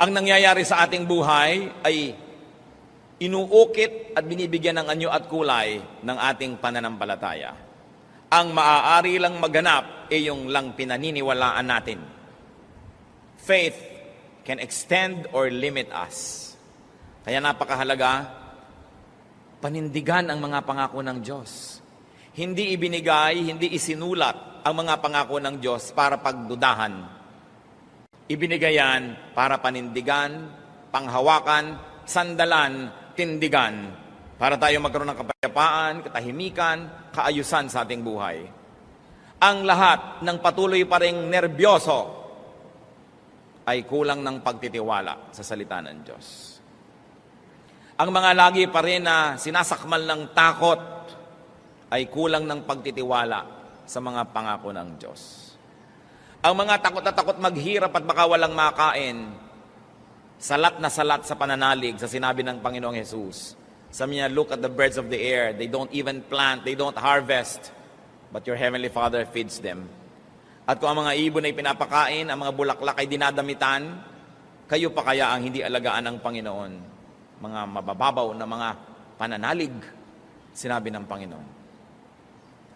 Speaker 1: Ang nangyayari sa ating buhay ay inuukit at binibigyan ng anyo at kulay ng ating pananampalataya. Ang maaari lang maganap ay yung lang pinaniniwalaan natin. Faith can extend or limit us. Kaya napakahalaga, panindigan ang mga pangako ng Diyos. Hindi ibinigay, hindi isinulat ang mga pangako ng Diyos para pagdudahan. Ibinigay yan para panindigan, panghawakan, sandalan, tindigan, para tayo magkaroon ng kapayapaan, katahimikan, kaayusan sa ating buhay. Ang lahat ng patuloy pa ring nerbyoso ay kulang ng pagtitiwala sa salita ng Diyos. Ang mga lagi pa rin na sinasakmal ng takot ay kulang ng pagtitiwala sa mga pangako ng Diyos. Ang mga takot na takot maghirap at baka walang makain, salat na salat sa pananalig sa sinabi ng Panginoong Jesus. Sabi niya, look at the birds of the air. They don't even plant, they don't harvest, but your heavenly Father feeds them. At kung ang mga ibon ay pinapakain, ang mga bulaklak ay dinadamitan, kayo pa kaya ang hindi alagaan ng Panginoon? Mga mabababaw na mga pananalig, sinabi ng Panginoon.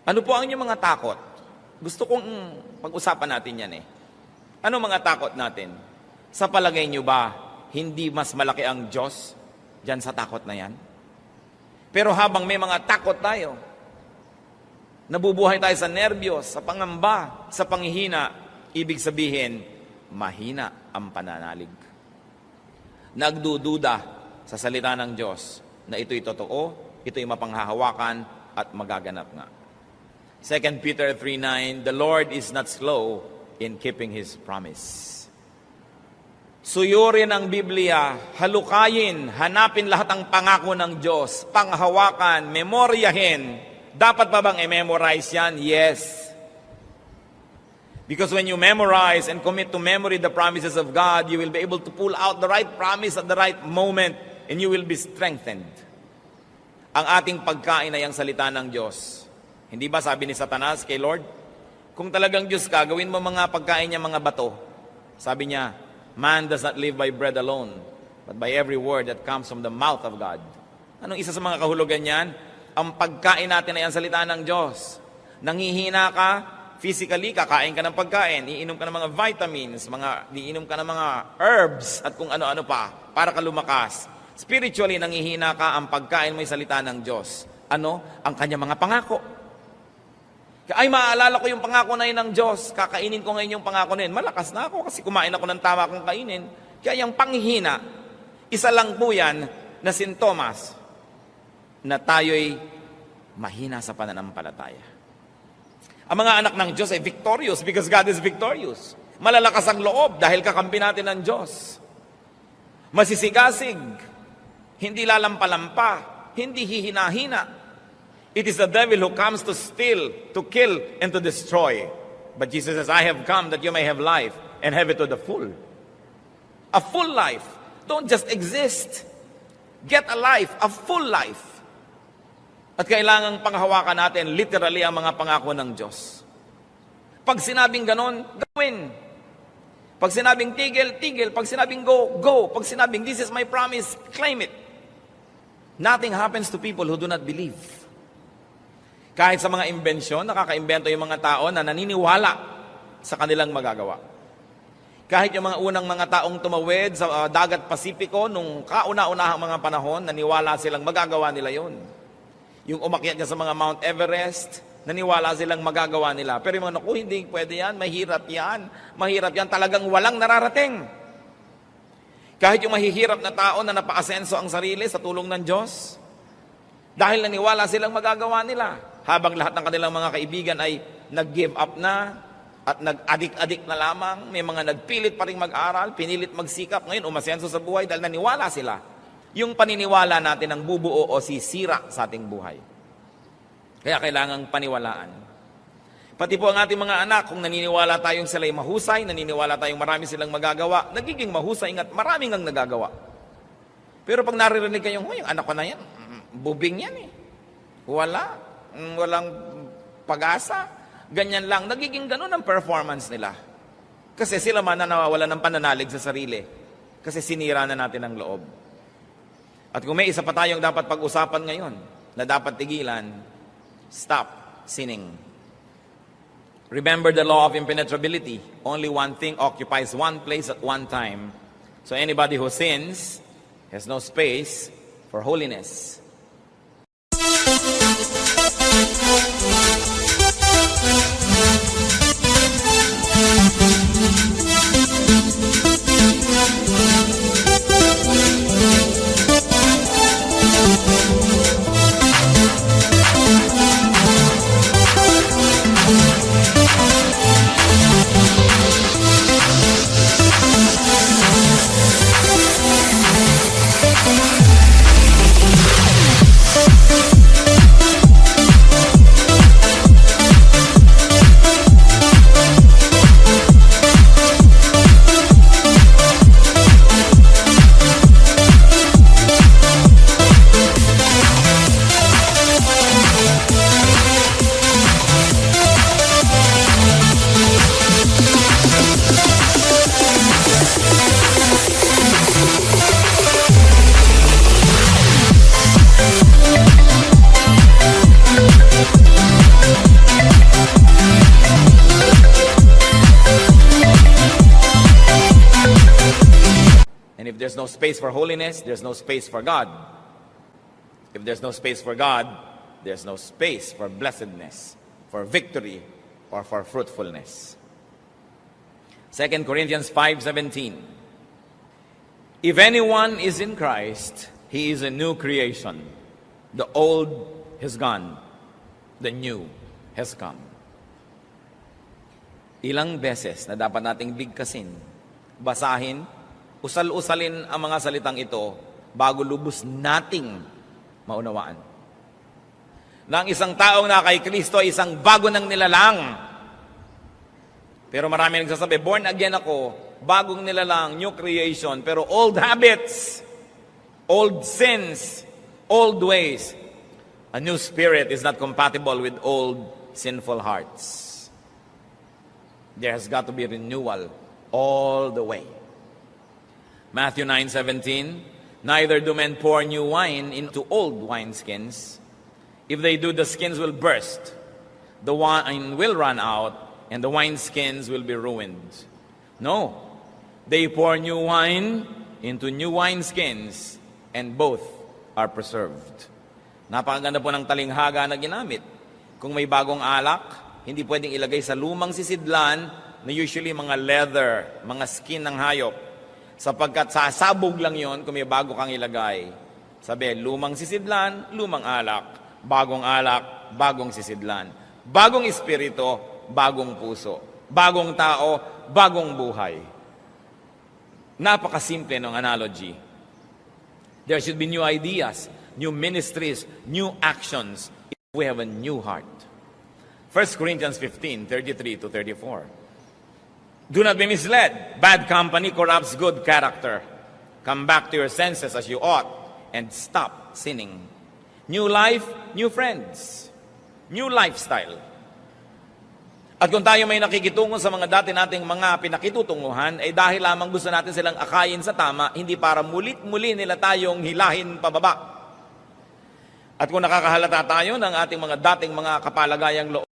Speaker 1: Ano po ang inyong mga takot? Gusto kong pag-usapan natin yan eh. Ano mga takot natin? Sa palagay nyo ba, hindi mas malaki ang Diyos dyan sa takot na yan? Pero habang may mga takot tayo, nabubuhay tayo sa nerbiyos, sa pangamba, sa panghihina, ibig sabihin, mahina ang pananalig. Nagdududa sa salita ng Diyos na ito'y totoo, ito'y mapanghahawakan at magaganap nga. 2 Peter 3:9, the Lord is not slow in keeping His promise. Suyurin ang Biblia, halukayin, hanapin lahat ang pangako ng Diyos, panghawakan, memoryahin. Dapat pa bang i-memorize yan? Yes. Because when you memorize and commit to memory the promises of God, you will be able to pull out the right promise at the right moment and you will be strengthened. Ang ating pagkain ay ang salita ng Diyos. Hindi ba sabi ni Satanas kay Lord, kung talagang Diyos ka, gawin mo mga pagkain niya mga bato. Sabi niya, man does not live by bread alone, but by every word that comes from the mouth of God. Anong isa sa mga kahulugan niyan? Ang pagkain natin ay ang salita ng Diyos. Nangihina ka, physically, kakain ka ng pagkain, iinom ka ng mga vitamins, iinom ka ng mga herbs, at kung ano-ano pa, para ka lumakas. Spiritually, nangihina ka, ang pagkain mo ay salita ng Diyos. Ano? Ang kanyang mga pangako. Ay, maaalala ko yung pangako na yun ng Diyos. Kakainin ko ngayon yung pangako na yun. Malakas na ako kasi kumain ako ng tama kong kainin. Kaya yung panghihina, isa lang po yan na sintomas na tayo'y mahina sa pananampalataya. Ang mga anak ng Diyos ay victorious because God is victorious. Malalakas ang loob dahil kakampi natin ng Diyos. Masisigasig, hindi lalampalampa, hindi hihina-hina. It is the devil who comes to steal, to kill, and to destroy. But Jesus says, I have come that you may have life and have it to the full. A full life. Don't just exist. Get a life, a full life. At kailangang panghawakan natin literally ang mga pangako ng Diyos. Pag sinabing ganon, gawin. Pag sinabing tigil, tigil. Pag sinabing go, go. Pag sinabing this is my promise, claim it. Nothing happens to people who do not believe. Kahit sa mga imbensyon, nakaka-imbento yung mga tao na naniniwala sa kanilang magagawa. Kahit yung mga unang mga taong tumawid sa dagat Pasipiko, nung kauna-unahang mga panahon, naniwala silang magagawa nila yon. Yung umakyat niya sa mga Mount Everest, naniwala silang magagawa nila. Pero yung mga, naku, hindi pwede yan, mahirap yan, talagang walang nararating. Kahit yung mahihirap na tao na napaasenso ang sarili sa tulong ng Diyos, dahil naniwala silang magagawa nila. Habang lahat ng kanilang mga kaibigan ay nag-give up na at nag-adik-adik na lamang, may mga nagpilit pa rin mag-aral, pinilit magsikap, ngayon umasenso sa buhay dahil naniwala sila. Yung paniniwala natin ang bubuo o sisira sa ating buhay. Kaya kailangang paniwalaan. Pati po ang ating mga anak, kung naniniwala tayong sila'y mahusay, naniniwala tayong marami silang magagawa, nagiging mahusay at maraming ang nagagawa. Pero pag naririnig kayong, yung anak ko na yan, bubing yan eh. Walang pag-asa. Ganyan lang, nagiging ganun ang performance nila. Kasi sila man na nawawalan ng pananalig sa sarili. Kasi sinira na natin ang loob. At kung may isa pa tayong dapat pag-usapan ngayon, na dapat tigilan, stop sinning. Remember the law of impenetrability. Only one thing occupies one place at one time. So anybody who sins has no space for holiness. And if there's no space for holiness, there's no space for God. If there's no space for God, there's no space for blessedness, for victory, or for fruitfulness. 2 Corinthians 5:17. If anyone is in Christ, he is a new creation. The old has gone, the new has come. Ilang beses na dapat nating bigkasin, basahin, usal-usalin ang mga salitang ito bago lubos nating maunawaan. Na ang isang taong na kay Kristo ay isang bago ng nilalang. Pero marami nagsasabi, born again ako, bagong nilalang, new creation, pero old habits, old sins, old ways. A new spirit is not compatible with old sinful hearts. There has got to be renewal all the way. Matthew 9:17, neither do men pour new wine into old wineskins. If they do, the skins will burst, the wine will run out, and the wineskins will be ruined. No, they pour new wine into new wineskins, and both are preserved. Napakaganda po ng talinghaga na ginamit. Kung may bagong alak, hindi pwedeng ilagay sa lumang sisidlan na usually mga leather, mga skin ng hayop. Sapagkat sasabog lang yon kung may bago kang ilagay. Sabi, lumang sisidlan, lumang alak. Bagong sisidlan. Bagong espiritu, bagong puso. Bagong tao, bagong buhay. Napakasimple ng analogy. There should be new ideas, new ministries, new actions if we have a new heart. 1 Corinthians 15:33-34. Do not be misled. Bad company corrupts good character. Come back to your senses as you ought and stop sinning. New life, new friends. New lifestyle. At kung tayo may nakikitungo sa mga dati nating mga pinakitutunguhan, ay dahil lamang gusto natin silang akayin sa tama, hindi para mulit-muli nila tayong hilahin pababa. At kung nakakahalata tayo ng ating mga dating mga kapalagayang loob,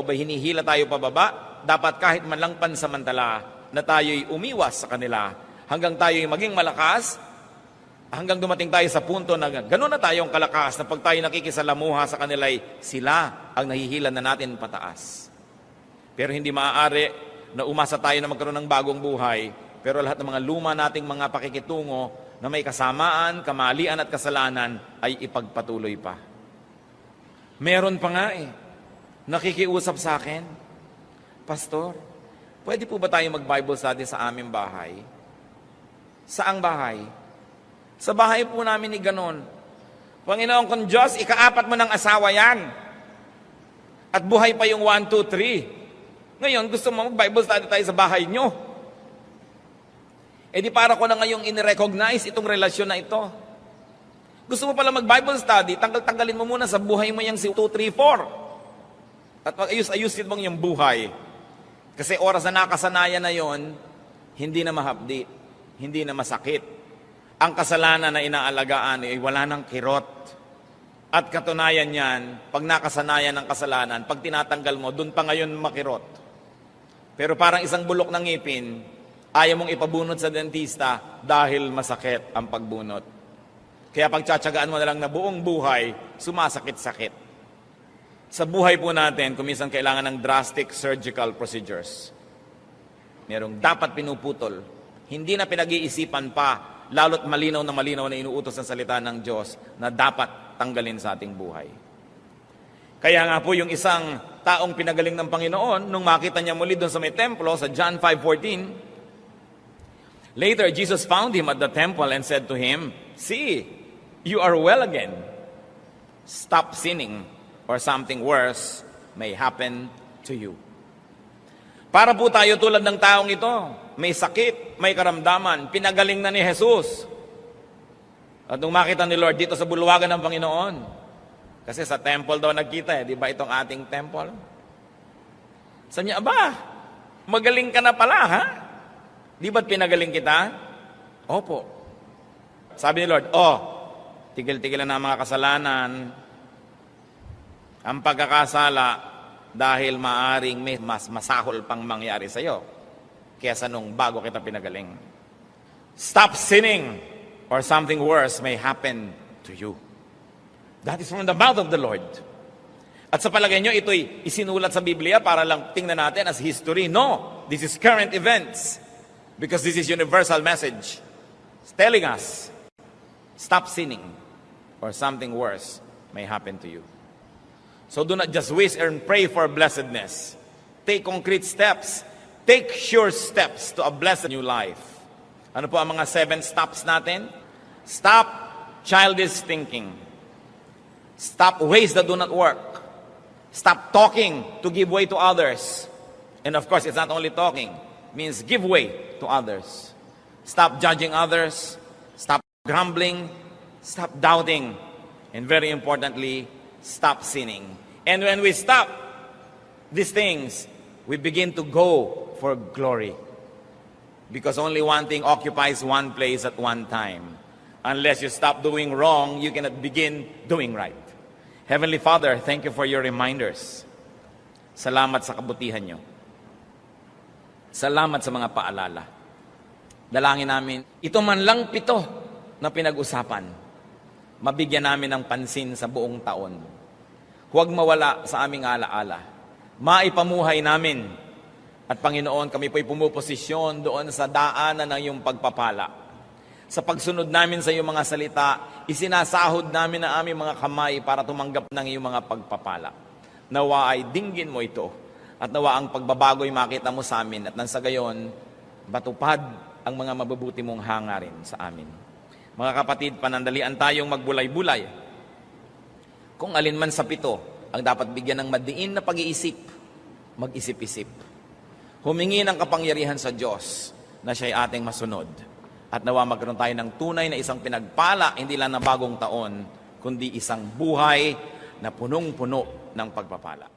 Speaker 1: ba hinihila tayo pababa? Dapat kahit man lang pansamantala na tayo'y umiwas sa kanila hanggang tayo'y maging malakas, hanggang dumating tayo sa punto na gano'n na tayong kalakas na pag tayo nakikisalamuha sa kanila'y sila ang nahihilan na natin pataas. Pero hindi maaari na umasa tayo na magkaroon ng bagong buhay, pero lahat ng mga luma nating mga pakikitungo na may kasamaan, kamalian at kasalanan ay ipagpatuloy pa. Meron pa nga nakikiusap sa akin, Pastor, pwede po ba tayo mag-Bible study sa aming bahay? Saang bahay? Sa bahay po namin ni ganon. Panginoon kong Diyos, ikaapat mo ng asawa yan. At buhay pa yung 1, 2, 3. Ngayon, gusto mo mag-Bible study tayo sa bahay nyo. Eh di para ko na ngayong in-recognize itong relasyon na ito. Gusto mo pala mag-Bible study, tanggalin mo muna sa buhay mo yung 2, 3, 4. At mag-ayus-ayusin mong yung buhay. Kasi oras na nakasanayan na yon, hindi na mahapdi, hindi na masakit. Ang kasalanan na inaalagaan ay wala ng kirot. At katunayan yan, pag nakasanayan ng kasalanan, pag tinatanggal mo, dun pa ngayon makirot. Pero parang isang bulok ng ngipin, ayaw mong ipabunot sa dentista dahil masakit ang pagbunot. Kaya pagtsatsagaan mo na lang na buong buhay, sumasakit-sakit. Sa buhay po natin, kuminsan kailangan ng drastic surgical procedures. Merong dapat pinuputol. Hindi na pinag-iisipan pa, lalo't malinaw na inuutos ng salita ng Diyos na dapat tanggalin sa ating buhay. Kaya nga po yung isang taong pinagaling ng Panginoon, nung makita niya muli doon sa may templo, sa John 5:14, later Jesus found him at the temple and said to him, "See, you are well again. Stop sinning, or something worse may happen to you." Para po tayo tulad ng taong ito, may sakit, may karamdaman, pinagaling na ni Jesus. At nung makita ni Lord dito sa bulwagan ng Panginoon, kasi sa temple daw nagkita di ba itong ating temple? Sabi niya, aba, magaling ka na pala, ha? Di ba't pinagaling kita? Opo. Sabi ni Lord, tigil-tigilan na ang mga kasalanan, ang pagkakasala, dahil maaring may mas masahol pang mangyari sa iyo kaysa nung bago kita pinagaling. Stop sinning, or something worse may happen to you. That is from the mouth of the Lord. At sa palagay nyo, ito'y isinulat sa Biblia para lang tingnan natin as history. No, this is current events. Because this is universal message. It's telling us, stop sinning, or something worse may happen to you. So do not just wish and pray for blessedness. Take concrete steps. Take sure steps to a blessed new life. Ano po ang mga 7 stops natin? Stop childish thinking. Stop ways that do not work. Stop talking to give way to others. And of course, it's not only talking. It means give way to others. Stop judging others. Stop grumbling. Stop doubting. And very importantly, stop sinning. And when we stop these things, we begin to go for glory. Because only one thing occupies one place at one time. Unless you stop doing wrong, you cannot begin doing right. Heavenly Father, thank you for your reminders. Salamat sa kabutihan nyo. Salamat sa mga paalala. Dalangin namin, ito man lang 7 na pinag-usapan, mabigyan namin ng pansin sa buong taon. Huwag mawala sa aming alaala. Maipamuhay namin. At Panginoon, kami po'y pumuposisyon doon sa daanan ng iyong pagpapala. Sa pagsunod namin sa iyong mga salita, isinasahod namin ang aming mga kamay para tumanggap ng iyong mga pagpapala. Nawa ay dinggin mo ito. At nawa ang pagbabago'y makita mo sa amin. At nang sa gayon, batupad ang mga mabubuti mong hangarin sa amin. Mga kapatid, panandalian tayong magbulay-bulay. Kung alin man sa 7 ang dapat bigyan ng madiin na pag-iisip, mag-isip-isip. Humingi ng kapangyarihan sa Diyos na siya'y ating masunod. At nawa magkaroon tayo ng tunay na isang pinagpala, hindi lang na bagong taon, kundi isang buhay na punong-puno ng pagpapala.